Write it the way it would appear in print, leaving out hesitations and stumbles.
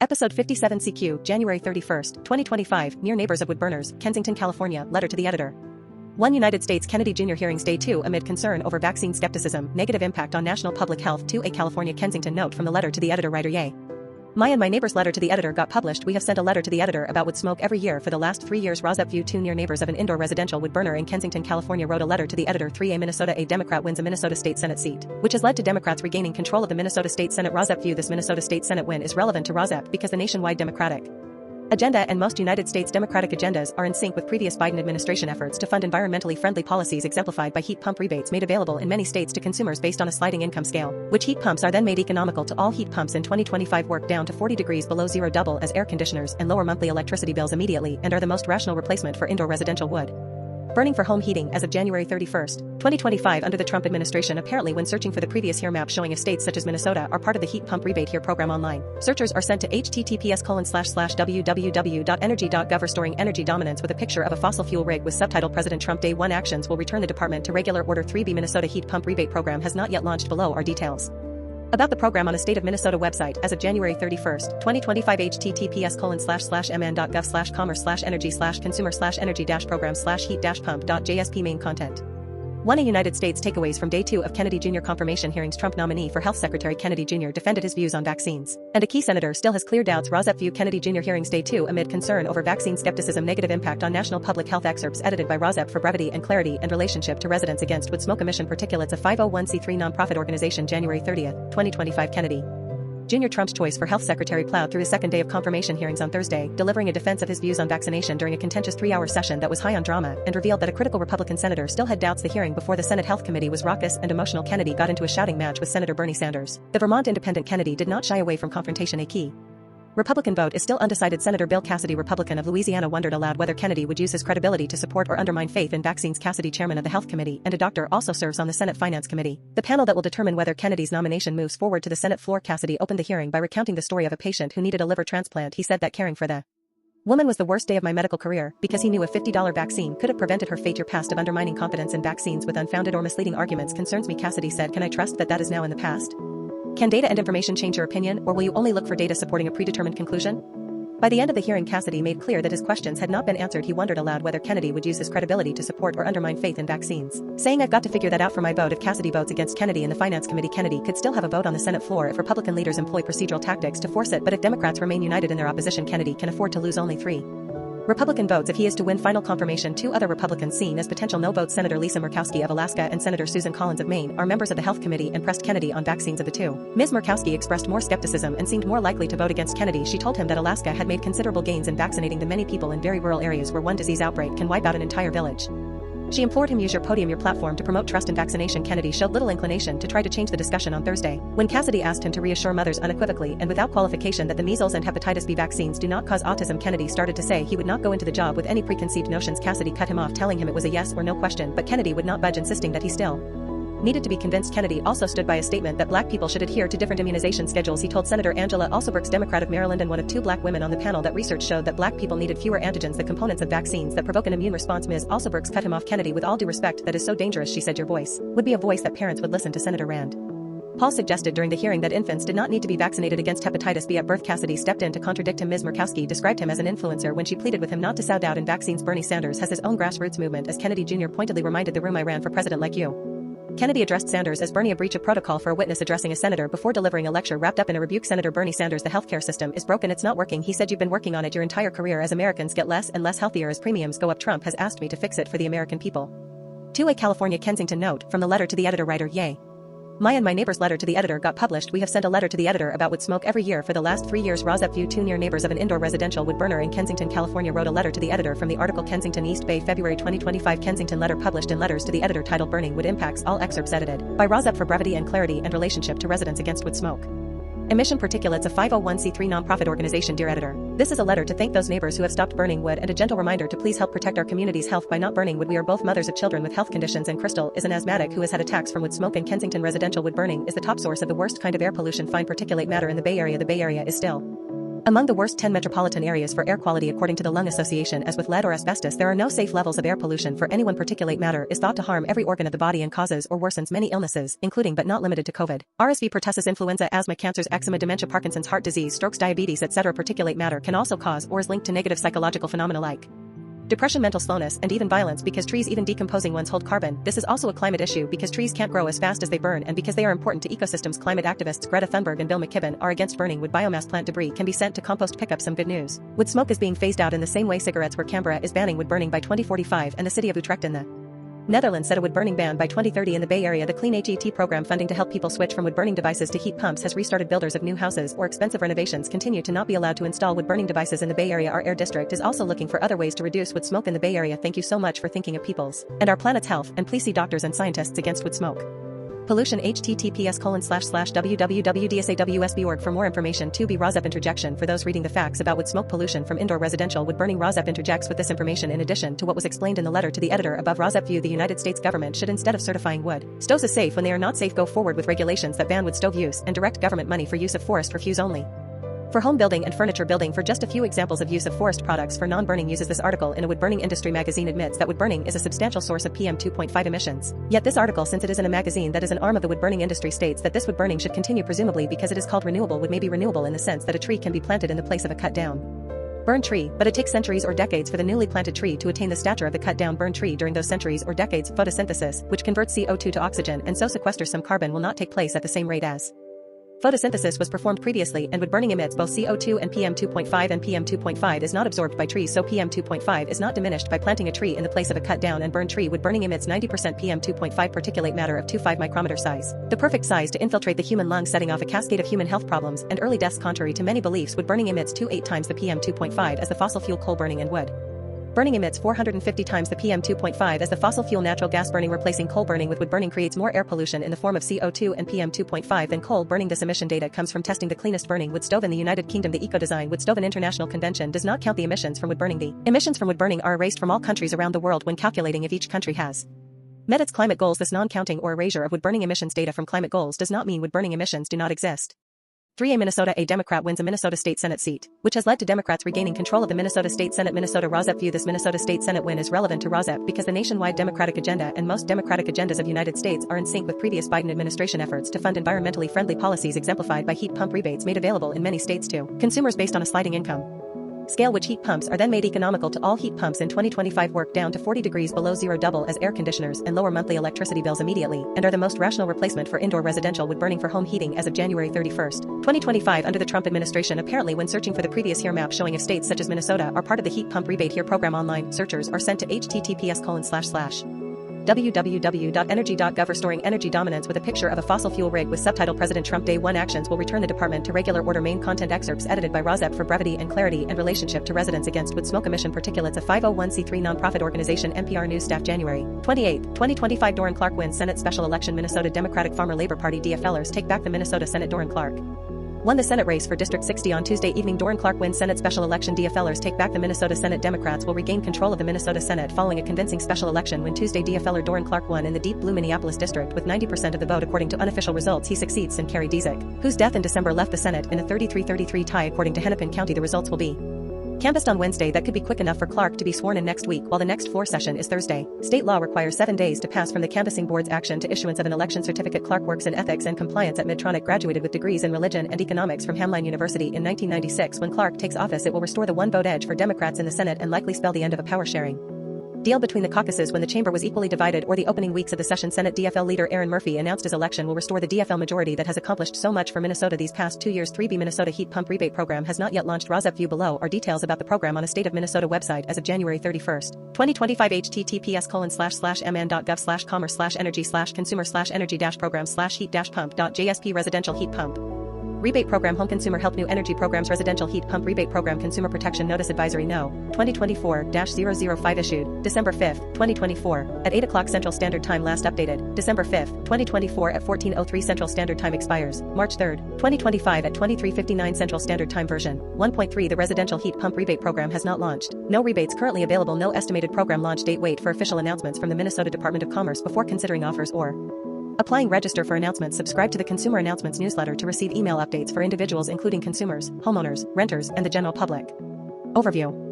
Episode 57 CQ, January 31, 2025, Near Neighbors of Wood Burners, Kensington, California, Letter to the Editor. 1 United States Kennedy Junior Hearings Day 2 amid concern over vaccine skepticism, negative impact on national public health. 2 A California Kensington note from the letter to the editor writer Yay. My and my neighbor's letter to the editor got published. We have sent a letter to the editor about wood smoke every year for the last 3 years. RAWSEP View 2 Near neighbors of an indoor residential wood burner in Kensington, California wrote a letter to the editor. 3 A Minnesota. A Democrat wins a Minnesota State Senate seat, which has led to Democrats regaining control of the Minnesota State Senate. RAWSEP View. This Minnesota State Senate win is relevant to RAWSEP because the nationwide Democratic agenda and most United States Democratic agendas are in sync with previous Biden administration efforts to fund environmentally friendly policies exemplified by heat pump rebates made available in many states to consumers based on a sliding income scale, which heat pumps are then made economical to all. Heat pumps in 2025 work down to 40 degrees below zero, double as air conditioners, and lower monthly electricity bills immediately, and are the most rational replacement for indoor residential wood burning for home heating as of January 31, 2025 under the Trump administration. Apparently, when searching for the previous HERE map showing if states such as Minnesota are part of the heat pump rebate HERE program online, searchers are sent to https://www.energy.gov. Restoring energy dominance with a picture of a fossil fuel rig with subtitle President Trump Day 1 actions will return the department to regular order. 3B Minnesota heat pump rebate program has not yet launched. Below are details about the program on a State of Minnesota website as of January 31, 2025. https://mn.gov/commerce/energy/consumer/energy-program/heat-pump.jsp. Main content. 1 A United States takeaways from Day 2 of Kennedy Junior confirmation hearings. Trump nominee for Health Secretary Kennedy Jr. defended his views on vaccines, and a key senator still has clear doubts. RAWSEP View Kennedy Jr. hearings Day 2 amid concern over vaccine skepticism, negative impact on national public health. Excerpts edited by RAWSEP for brevity and clarity and relationship to Residents Against Wood Smoke. Emission Particulates, a 501c3 nonprofit organization. January 30, 2025. Kennedy Jr. Trump's choice for health secretary plowed through his second day of confirmation hearings on Thursday, delivering a defense of his views on vaccination during a contentious 3-hour session that was high on drama and revealed that a critical Republican senator still had doubts. The hearing before the Senate Health Committee was raucous and emotional. Kennedy got into a shouting match with Senator Bernie Sanders, the Vermont independent. Kennedy did not shy away from confrontation. A key Republican vote is still undecided. Senator Bill Cassidy, Republican of Louisiana, wondered aloud whether Kennedy would use his credibility to support or undermine faith in vaccines. Cassidy, chairman of the Health Committee and a doctor, also serves on the Senate Finance Committee, the panel that will determine whether Kennedy's nomination moves forward to the Senate floor. Cassidy opened the hearing by recounting the story of a patient who needed a liver transplant. He said that caring for the woman was the worst day of my medical career because he knew a $50 vaccine could have prevented her fate. Your past of undermining confidence in vaccines with unfounded or misleading arguments concerns me. Cassidy said, can I trust that is now in the past? Can data and information change your opinion, or will you only look for data supporting a predetermined conclusion? By the end of the hearing, Cassidy made clear that his questions had not been answered. He wondered aloud whether Kennedy would use his credibility to support or undermine faith in vaccines, saying, I've got to figure that out for my vote. If Cassidy votes against Kennedy in the Finance Committee, Kennedy could still have a vote on the Senate floor if Republican leaders employ procedural tactics to force it. But if Democrats remain united in their opposition, Kennedy can afford to lose only 3 Republican votes if he is to win final confirmation. 2 other Republicans seen as potential no votes, Senator Ms Murkowski of Alaska and Senator Susan Collins of Maine, are members of the Health Committee and pressed Kennedy on vaccines. Of the 2, Ms Murkowski expressed more skepticism and seemed more likely to vote against Kennedy. She told him that Alaska had made considerable gains in vaccinating the many people in very rural areas where one disease outbreak can wipe out an entire village. She implored him, use your podium, your platform to promote trust in vaccination. Kennedy showed little inclination to try to change the discussion on Thursday, when Cassidy asked him to reassure mothers unequivocally and without qualification that the measles and hepatitis B vaccines do not cause autism. Kennedy started to say he would not go into the job with any preconceived notions. Cassidy cut him off, telling him it was a yes or no question, but Kennedy would not budge, insisting that he still needed to be convinced. Kennedy also stood by a statement that black people should adhere to different immunization schedules. He told Senator Angela Alsobrooks, Democrat of Maryland and one of 2 black women on the panel, that research showed that black people needed fewer antigens, the components of vaccines that provoke an immune response. Ms. Alsobrooks cut him off. Kennedy, with all due respect, that is so dangerous, she said. Your voice would be a voice that parents would listen to. Senator Rand Paul suggested during the hearing that infants did not need to be vaccinated against hepatitis B at birth. Cassidy stepped in to contradict him. Ms. Murkowski described him as an influencer when she pleaded with him not to sow doubt in vaccines. Bernie Sanders has his own grassroots movement, as Kennedy Jr. pointedly reminded the room. I ran for president like you. Kennedy addressed Sanders as Bernie, a breach of protocol for a witness addressing a senator before delivering a lecture wrapped up in a rebuke. Senator Bernie Sanders, the healthcare system is broken, it's not working. He said, you've been working on it your entire career. As Americans get less and less healthier as premiums go up, Trump has asked me to fix it for the American people. 2 A California Kensington note from the letter to the editor writer Yay. My and my neighbor's letter to the editor got published. We have sent a letter to the editor about wood smoke every year for the last 3 years. RAWSEP View 2 Near neighbors of an indoor residential wood burner in Kensington, California wrote a letter to the editor from the article Kensington East Bay, February 2025. Kensington Letter published in Letters to the Editor titled Burning Wood Impacts. All excerpts edited by RAWSEP for brevity and clarity and relationship to Residents Against Wood Smoke. Emission Particulates, a 501c3 nonprofit organization. Dear editor, this is a letter to thank those neighbors who have stopped burning wood and a gentle reminder to please help protect our community's health by not burning wood. We are both mothers of children with health conditions, and Crystal is an asthmatic who has had attacks from wood smoke. And Kensington residential wood burning is the top source of the worst kind of air pollution, fine particulate matter in the Bay Area. The Bay Area is still Among the worst 10 metropolitan areas for air quality according to the Lung Association, as with lead or asbestos, there are no safe levels of air pollution for anyone. Particulate matter is thought to harm every organ of the body and causes or worsens many illnesses, including but not limited to COVID, RSV, pertussis, influenza, asthma, cancers, eczema, dementia, Parkinson's, heart disease, strokes, diabetes, etc. Particulate matter can also cause or is linked to negative psychological phenomena like depression, mental slowness, and even violence because trees, even decomposing ones, hold carbon. This is also a climate issue because trees can't grow as fast as they burn, and because they are important to ecosystems. Climate activists Greta Thunberg and Bill McKibben are against burning wood. Biomass plant debris can be sent to compost. Pick up some good news. Wood smoke is being phased out in the same way cigarettes were. Canberra is banning wood burning by 2045, and the city of Utrecht in the Netherlands set a wood burning ban by 2030. In the Bay Area, the Clean HET program funding to help people switch from wood burning devices to heat pumps has restarted. Builders of new houses or expensive renovations continue to not be allowed to install wood burning devices in the Bay Area. Our air district is also looking for other ways to reduce wood smoke in the Bay Area. Thank you so much for thinking of people's and our planet's health, and please see doctors and scientists against wood smoke pollution. https://www.dsaWSB.org for more information. 2b RAWSEP interjection for those reading the facts about wood smoke pollution from indoor residential wood burning. RAWSEP interjects with this information in addition to what was explained in the letter to the editor above. RAWSEP View: the United States government should, instead of certifying wood stoves as safe when they are not safe, go forward with regulations that ban wood stove use and direct government money for use of forest refuse only for home building and furniture building. For just a few examples of use of forest products for non-burning uses, this article in a wood burning industry magazine admits that wood burning is a substantial source of PM 2.5 emissions. Yet this article, since it is in a magazine that is an arm of the wood burning industry, states that this wood burning should continue, presumably because it is called renewable wood. May be renewable in the sense that a tree can be planted in the place of a cut down burned tree, but it takes centuries or decades for the newly planted tree to attain the stature of the cut down burned tree. During those centuries or decades, photosynthesis, which converts CO2 to oxygen and so sequesters some carbon, will not take place at the same rate as photosynthesis was performed previously, and wood burning emits both CO2 and PM 2.5, and PM 2.5 is not absorbed by trees, so PM 2.5 is not diminished by planting a tree in the place of a cut down and burned tree. Wood burning emits 90% PM 2.5 particulate matter of 2.5 micrometer size, the perfect size to infiltrate the human lung, setting off a cascade of human health problems and early deaths. Contrary to many beliefs, wood burning emits 2.8 times the PM 2.5 as the fossil fuel coal burning, and wood burning emits 450 times the PM 2.5 as the fossil fuel natural gas burning. Replacing coal burning with wood burning creates more air pollution in the form of CO2 and PM 2.5 than coal burning. This emission data comes from testing the cleanest burning wood stove in the United Kingdom. The Eco-Design Wood Stove and International Convention does not count the emissions from wood burning. The emissions from wood burning are erased from all countries around the world when calculating if each country has met its climate goals. This non-counting or erasure of wood burning emissions data from climate goals does not mean wood burning emissions do not exist. 3a Minnesota: a Democrat wins a Minnesota State Senate seat, which has led to Democrats regaining control of the Minnesota State Senate. Minnesota RAWSEP View: this Minnesota State Senate win is relevant to RAWSEP because the nationwide Democratic agenda and most Democratic agendas of the United States are in sync with previous Biden administration efforts to fund environmentally friendly policies, exemplified by heat pump rebates made available in many states to consumers based on a sliding income scale, which heat pumps are then made economical to all. Heat pumps in 2025 work down to 40 degrees below zero, double as air conditioners, and lower monthly electricity bills immediately, and are the most rational replacement for indoor residential wood burning for home heating as of January 31st, 2025 under the Trump administration. Apparently, when searching for the previous HERE map showing if states such as Minnesota are part of the heat pump rebate HERE program online, searchers are sent to https://www.energy.gov. Restoring energy dominance with a picture of a fossil fuel rig with subtitle President Trump Day 1 actions will return the department to regular order. Main content excerpts edited by RAWSEP for brevity and clarity and relationship to residents against wood smoke emission. Particulates: a 501c3 nonprofit organization. NPR News staff. January 28, 2025 Doran Clark wins Senate special election. Minnesota Democratic Farmer Labor Party DFLers take back the Minnesota Senate. Doran Clark won the Senate race for District 60 on Tuesday evening. Doran Clark wins Senate special election. DFLers take back the Minnesota Senate. Democrats will regain control of the Minnesota Senate following a convincing special election win Tuesday. DFLer Doran Clark won in the deep blue Minneapolis district with 90% of the vote according to unofficial results. He succeeds Sim Carrie Dzik, whose death in December left the Senate in a 33-33 tie according to Hennepin County. The results will be canvassed on Wednesday. That could be quick enough for Clark to be sworn in next week, while the next floor session is Thursday. State law requires 7 days to pass from the canvassing board's action to issuance of an election certificate. Clark works in ethics and compliance at Medtronic, graduated with degrees in religion and economics from Hamline University in 1996. When Clark takes office, it will restore the one-vote edge for Democrats in the Senate and likely spell the end of a power-sharing deal between the caucuses when the chamber was equally divided, or the opening weeks of the session. Senate DFL leader Aaron Murphy announced his election will restore the DFL majority that has accomplished so much for Minnesota these past 2 years. 3b Minnesota heat pump rebate program has not yet launched. RAWSEP View below are details about the program on a State of Minnesota website as of January 31st, 2025. https://mn.gov/commerce/energy/consumer/energy-program/heat-pump.jsp residential heat pump rebate program. Home consumer help. New energy programs. Residential heat pump rebate program. Consumer protection notice advisory no 2024-005 issued December 5, 2024 at 8 o'clock Central Standard Time. Last updated December 5, 2024 at 14:03 Central Standard Time. Expires March 3, 2025 at 23:59 Central Standard Time. Version 1.3. The residential heat pump rebate program has not launched. No rebates currently available. No estimated program launch date. Wait for official announcements from the Minnesota Department of Commerce before considering offers or Applying register for announcements. Subscribe to the Consumer Announcements newsletter to receive email updates for individuals including consumers, homeowners, renters, and the general public. Overview.